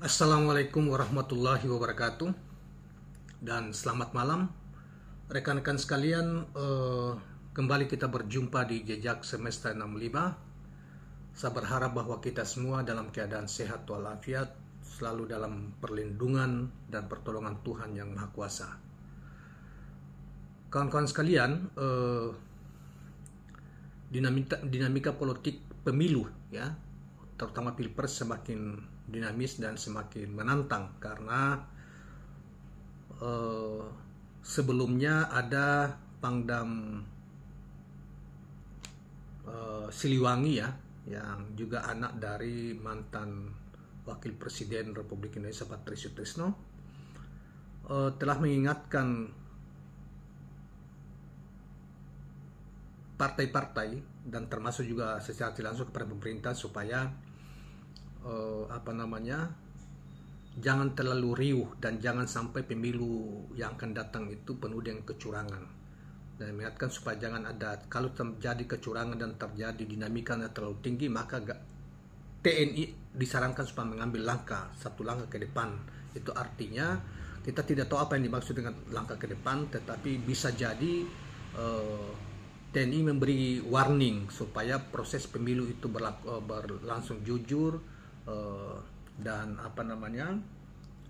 Assalamualaikum warahmatullahi wabarakatuh dan selamat malam rekan-rekan sekalian. Kembali kita berjumpa di Jejak Semesta 65. Saya berharap bahwa kita semua dalam keadaan sehat walafiat, selalu dalam perlindungan dan pertolongan Tuhan yang Maha Kuasa. Kawan-kawan sekalian, dinamika politik pemilu ya, terutama Pilpres semakin dinamis dan semakin menantang karena sebelumnya ada Pangdam Siliwangi ya, yang juga anak dari mantan Wakil Presiden Republik Indonesia Patris Sutrisno, telah mengingatkan partai-partai dan termasuk juga secara tidak langsung kepada pemerintah supaya jangan terlalu riuh dan jangan sampai pemilu yang akan datang itu penuh dengan kecurangan, dan mengingatkan supaya jangan ada, kalau terjadi kecurangan dan terjadi dinamika yang terlalu tinggi, maka TNI disarankan supaya mengambil satu langkah ke depan. Itu artinya kita tidak tahu apa yang dimaksud dengan langkah ke depan, tetapi bisa jadi TNI memberi warning supaya proses pemilu itu berlangsung jujur dan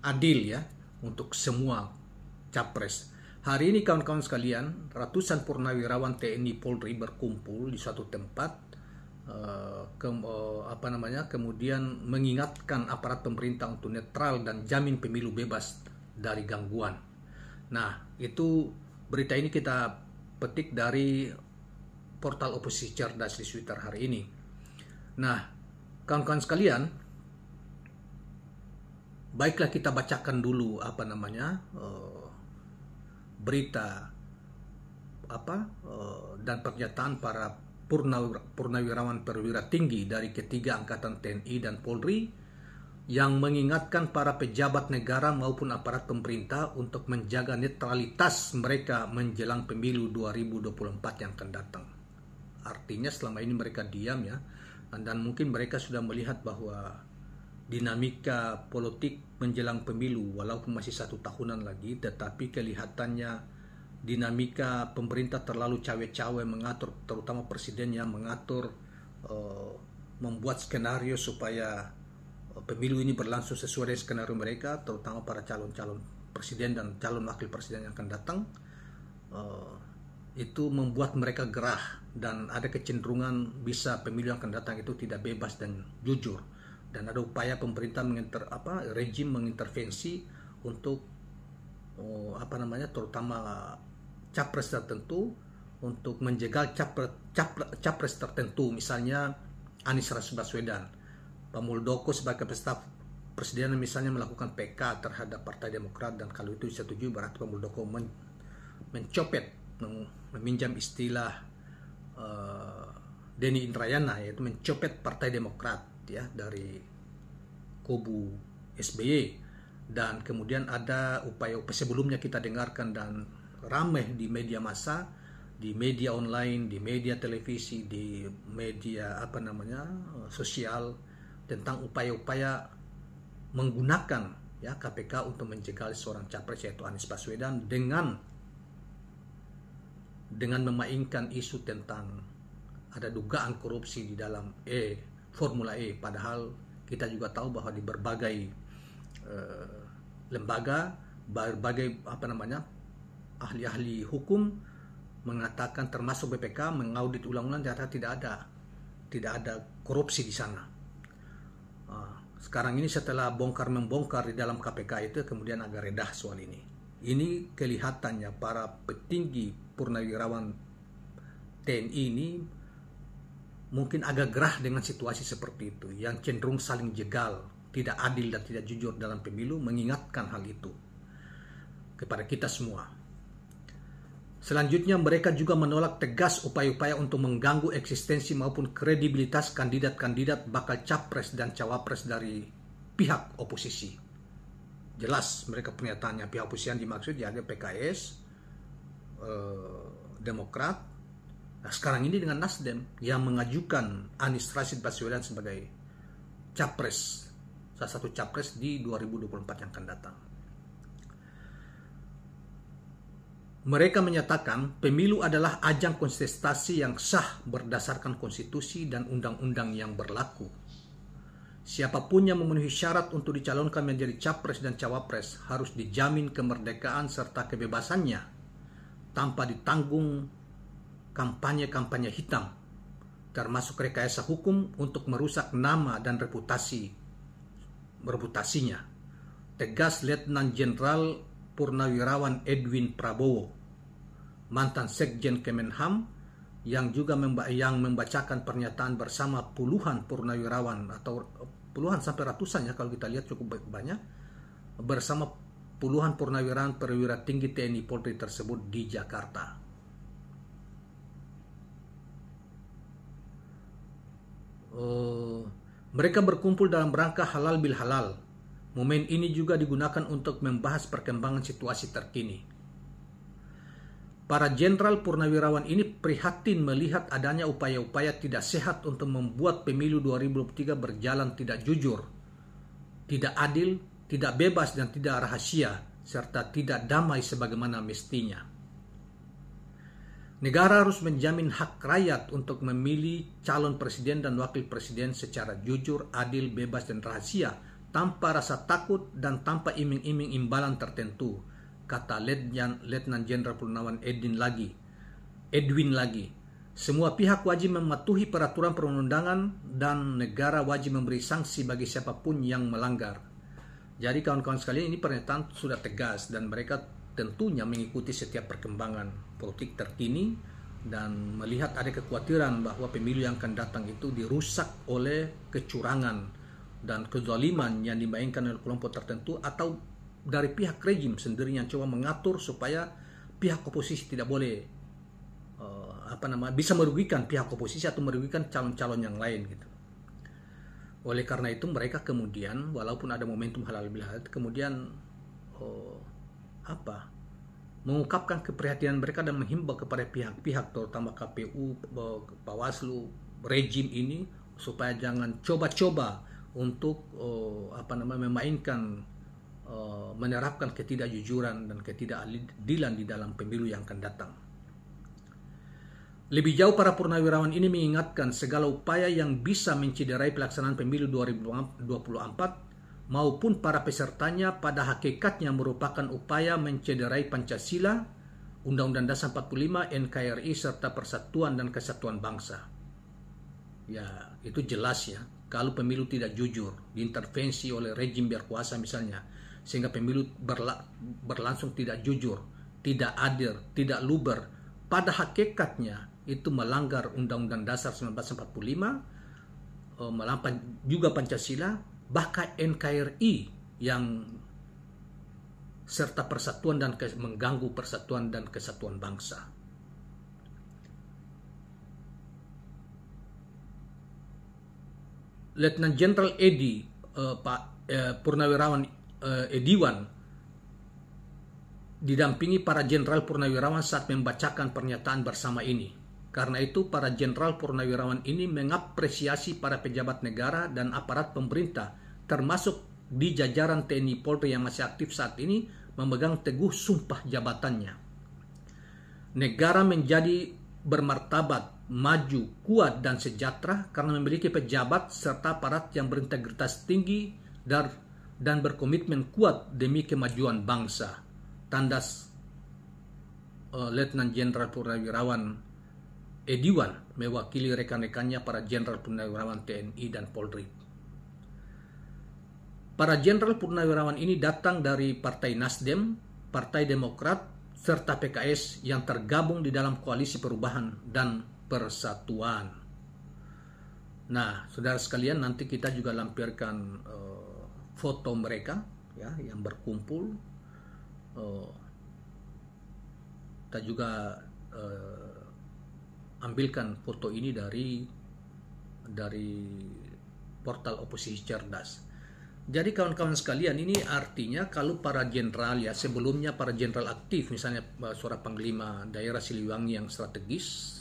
adil ya untuk semua capres. Hari ini kawan-kawan sekalian, ratusan purnawirawan TNI Polri berkumpul di suatu tempat, kemudian mengingatkan aparat pemerintah untuk netral dan jamin pemilu bebas dari gangguan. Nah, itu berita ini kita petik dari portal Oposisi Cerdas di Twitter hari ini. Nah, kawan-kawan sekalian, baiklah kita bacakan dulu berita dan pernyataan para purnawirawan perwira tinggi dari ketiga angkatan TNI dan Polri yang mengingatkan para pejabat negara maupun aparat pemerintah untuk menjaga netralitas mereka menjelang pemilu 2024 yang akan datang. Artinya selama ini mereka diam ya, dan mungkin mereka sudah melihat bahwa dinamika politik menjelang pemilu walaupun masih 1 tahunan lagi, tetapi kelihatannya dinamika pemerintah terlalu cawe-cawe mengatur, terutama presidennya mengatur, membuat skenario supaya pemilu ini berlangsung sesuai dengan skenario mereka, terutama para calon-calon presiden dan calon wakil presiden yang akan datang. Itu membuat mereka gerah dan ada kecenderungan bisa pemilu yang akan datang itu tidak bebas dan jujur, dan ada upaya pemerintah rejim mengintervensi untuk terutama capres tertentu, untuk menjegal capres tertentu, misalnya Anies Baswedan. Pak Muldoko sebagai peserta presiden misalnya melakukan PK terhadap Partai Demokrat, dan kalau itu disetujui berarti Pak Muldoko meminjam istilah Denny Indrayana, yaitu mencopet Partai Demokrat ya dari kubu SBY. Dan kemudian ada upaya sebelumnya kita dengarkan dan ramai di media massa, di media online, di media televisi, di media sosial, tentang upaya-upaya menggunakan ya KPK untuk menjegal seorang capres yaitu Anies Baswedan dengan memainkan isu tentang ada dugaan korupsi di dalam Formula E, padahal kita juga tahu bahwa di berbagai lembaga, berbagai ahli-ahli hukum mengatakan, termasuk BPK, mengaudit ulang-ulang, ternyata tidak ada korupsi di sana. Sekarang ini setelah bongkar-membongkar di dalam KPK itu, kemudian agak redah soal ini. Ini kelihatannya para petinggi purnawirawan TNI ini mungkin agak gerah dengan situasi seperti itu, yang cenderung saling jegal, tidak adil dan tidak jujur dalam pemilu, mengingatkan hal itu kepada kita semua. Selanjutnya, mereka juga menolak tegas upaya-upaya untuk mengganggu eksistensi maupun kredibilitas kandidat-kandidat bakal capres dan cawapres dari pihak oposisi. Jelas mereka pernyataannya, pihak oposisi yang dimaksud ya ada PKS, Demokrat. Nah, sekarang ini dengan Nasdem yang mengajukan Anies Rashid Baswedan sebagai capres salah satu capres di 2024 yang akan datang. Mereka menyatakan pemilu adalah ajang kontestasi yang sah berdasarkan konstitusi dan undang-undang yang berlaku. Siapapun yang memenuhi syarat untuk dicalonkan menjadi capres dan cawapres harus dijamin kemerdekaan serta kebebasannya tanpa ditanggung kampanye-kampanye hitam, termasuk rekayasa hukum untuk merusak nama dan reputasinya. Tegas Letnan Jenderal Purnawirawan Edwin Prabowo, mantan Sekjen Kemenham, yang juga membacakan pernyataan bersama puluhan purnawirawan atau puluhan sampai ratusan ya kalau kita lihat cukup banyak, bersama puluhan purnawirawan perwira tinggi TNI Polri tersebut di Jakarta. Mereka berkumpul dalam rangka halal bil halal. Momen ini juga digunakan untuk membahas perkembangan situasi terkini. Para jenderal purnawirawan ini prihatin melihat adanya upaya-upaya tidak sehat untuk membuat pemilu 2023 berjalan tidak jujur, tidak adil, tidak bebas dan tidak rahasia, serta tidak damai sebagaimana mestinya. Negara harus menjamin hak rakyat untuk memilih calon presiden dan wakil presiden secara jujur, adil, bebas, dan rahasia, tanpa rasa takut dan tanpa iming-iming imbalan tertentu, kata Letnan Jenderal Purnawirawan Edwin lagi. Semua pihak wajib mematuhi peraturan perundang-undangan dan negara wajib memberi sanksi bagi siapapun yang melanggar. Jadi kawan-kawan sekalian, ini pernyataan sudah tegas dan mereka tentunya mengikuti setiap perkembangan politik terkini dan melihat ada kekhawatiran bahwa pemilu yang akan datang itu dirusak oleh kecurangan dan kezaliman yang dimainkan oleh kelompok tertentu atau dari pihak rejim sendiri yang coba mengatur supaya pihak oposisi tidak boleh bisa merugikan pihak oposisi atau merugikan calon-calon yang lain gitu. Oleh karena itu mereka kemudian walaupun ada momentum halal bihalal kemudian mengungkapkan keprihatinan mereka dan menghimbau kepada pihak-pihak terutama KPU, Bawaslu, rejim ini supaya jangan coba-coba untuk menerapkan ketidakjujuran dan ketidakadilan di dalam pemilu yang akan datang. Lebih jauh, para purnawirawan ini mengingatkan segala upaya yang bisa mencederai pelaksanaan pemilu 2024 maupun para pesertanya pada hakikatnya merupakan upaya mencederai Pancasila, Undang-Undang Dasar 45, NKRI, serta persatuan dan kesatuan bangsa. Ya, itu jelas ya. Kalau pemilu tidak jujur, diintervensi oleh rejim berkuasa misalnya, sehingga pemilu berlangsung tidak jujur, tidak adil, tidak luber, pada hakikatnya itu melanggar Undang-Undang Dasar 1945, melampaui juga Pancasila, bahkan NKRI yang serta persatuan dan mengganggu persatuan dan kesatuan bangsa. Letnan Jenderal Purnawirawan Ediwan didampingi para jenderal purnawirawan saat membacakan pernyataan bersama ini. Karena itu, para jenderal purnawirawan ini mengapresiasi para pejabat negara dan aparat pemerintah, termasuk di jajaran TNI Polri yang masih aktif saat ini, memegang teguh sumpah jabatannya. Negara menjadi bermartabat, maju, kuat, dan sejahtera karena memiliki pejabat serta aparat yang berintegritas tinggi dan berkomitmen kuat demi kemajuan bangsa. Tandas Letnan Jenderal Purnawirawan Ediwan mewakili rekan-rekannya para jenderal purnawirawan TNI dan Polri. Para jenderal purnawirawan ini datang dari Partai Nasdem, Partai Demokrat, serta PKS yang tergabung di dalam Koalisi Perubahan dan Persatuan. Nah, saudara sekalian, nanti kita juga lampirkan foto mereka ya yang berkumpul. Kita juga ambilkan foto ini dari portal Oposisi Cerdas. Jadi kawan-kawan sekalian, ini artinya kalau para jenderal ya sebelumnya para jenderal aktif, misalnya seorang Panglima Daerah Siliwangi yang strategis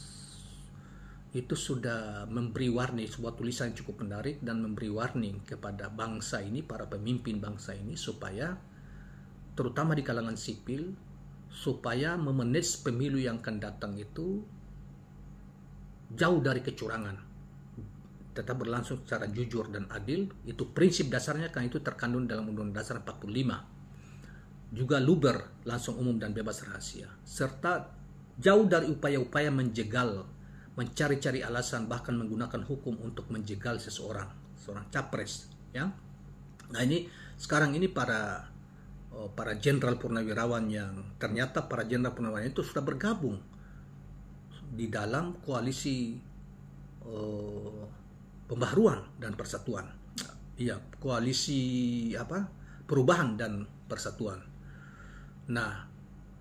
itu sudah memberi warning, sebuah tulisan yang cukup menarik dan memberi warning kepada bangsa ini, para pemimpin bangsa ini, supaya terutama di kalangan sipil, supaya memanage pemilu yang akan datang itu jauh dari kecurangan, tetap berlangsung secara jujur dan adil. Itu prinsip dasarnya, kan itu terkandung dalam Undang-Undang Dasar 45. Juga luber, langsung umum dan bebas rahasia, serta jauh dari upaya-upaya menjegal, mencari-cari alasan, bahkan menggunakan hukum untuk menjegal seorang capres, ya. Nah, ini sekarang ini para jenderal purnawirawan yang ternyata para jenderal purnawirawan itu sudah bergabung di dalam koalisi pembaharuan dan persatuan. Iya, koalisi perubahan dan persatuan. Nah,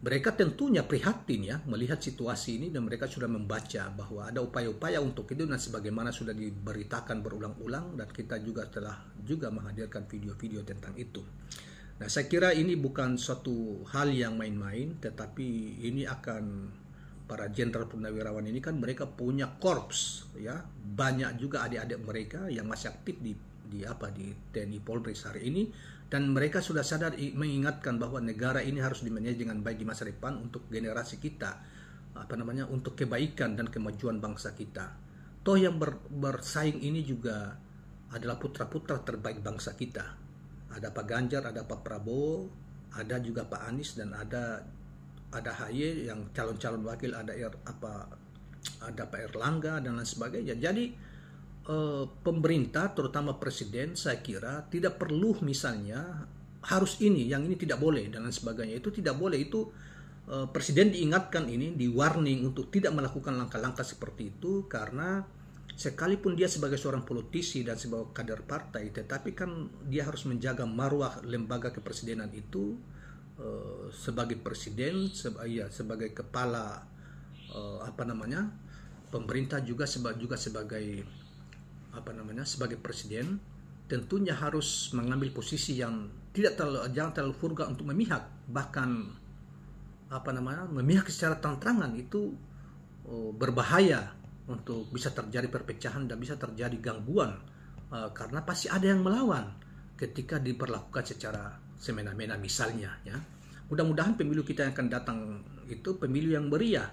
mereka tentunya prihatin ya melihat situasi ini, dan mereka sudah membaca bahwa ada upaya-upaya untuk itu, dan sebagaimana sudah diberitakan berulang-ulang, dan kita juga telah menghadirkan video-video tentang itu. Nah, saya kira ini bukan suatu hal yang main-main, tetapi ini akan, para jenderal purnawirawan ini kan mereka punya korps ya, banyak juga adik-adik mereka yang masih aktif di TNI Polri hari ini, dan mereka sudah sadar mengingatkan bahwa negara ini harus dimanage dengan baik di masa depan untuk generasi kita, untuk kebaikan dan kemajuan bangsa kita. Toh yang bersaing ini juga adalah putra-putra terbaik bangsa kita. Ada Pak Ganjar, ada Pak Prabowo, ada juga Pak Anies, dan ada HY yang calon-calon wakil, ada Pak Erlangga dan lain sebagainya. Jadi pemerintah, terutama presiden, saya kira tidak perlu misalnya harus ini, yang ini tidak boleh dan lain sebagainya. Itu tidak boleh. Itu presiden diingatkan ini, di warning untuk tidak melakukan langkah-langkah seperti itu, karena sekalipun dia sebagai seorang politisi dan sebagai kader partai, tetapi kan dia harus menjaga marwah lembaga kepresidenan itu, sebagai presiden, sebagai kepala pemerintah, juga sebagai sebagai presiden, tentunya harus mengambil posisi yang jangan terlalu vulgar untuk memihak, bahkan memihak secara terang-terangan. Itu berbahaya, untuk bisa terjadi perpecahan dan bisa terjadi gangguan, karena pasti ada yang melawan ketika diperlakukan secara semena-mena misalnya, ya. Mudah-mudahan pemilu kita yang akan datang itu pemilu yang meriah,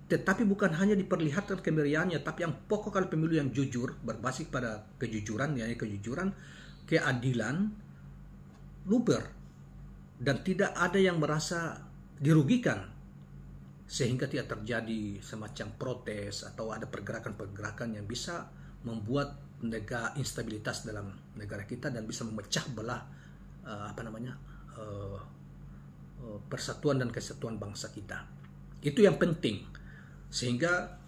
tetapi bukan hanya diperlihatkan kemeriahannya, tapi yang pokok kalau pemilu yang jujur, berbasis pada kejujuran, keadilan, luber, dan tidak ada yang merasa dirugikan, sehingga tidak terjadi semacam protes atau ada pergerakan-pergerakan yang bisa membuat instabilitas dalam negara kita dan bisa memecah belah persatuan dan kesatuan bangsa kita. Itu yang penting. Sehingga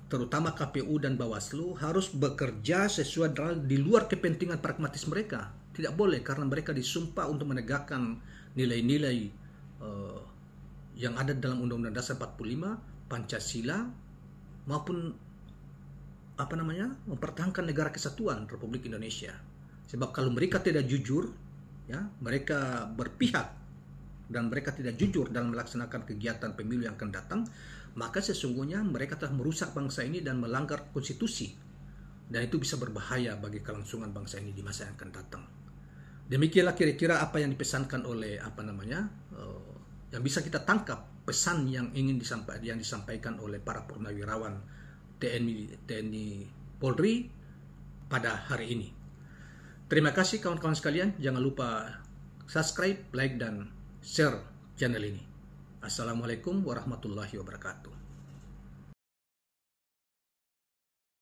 terutama KPU dan Bawaslu harus bekerja sesuai di luar kepentingan pragmatis mereka. Tidak boleh, karena mereka disumpah untuk menegakkan nilai-nilai yang ada dalam Undang-Undang Dasar 45, Pancasila, maupun mempertahankan negara kesatuan Republik Indonesia. Sebab kalau mereka tidak jujur, ya, mereka berpihak dan mereka tidak jujur dalam melaksanakan kegiatan pemilu yang akan datang, maka sesungguhnya mereka telah merusak bangsa ini dan melanggar konstitusi, dan itu bisa berbahaya bagi kelangsungan bangsa ini di masa yang akan datang. Demikianlah kira-kira apa yang dipesankan oleh yang bisa kita tangkap, pesan yang ingin disampaikan oleh para purnawirawan TNI Polri pada hari ini. Terima kasih kawan-kawan sekalian. Jangan lupa subscribe, like, dan share channel ini. Assalamualaikum warahmatullahi wabarakatuh.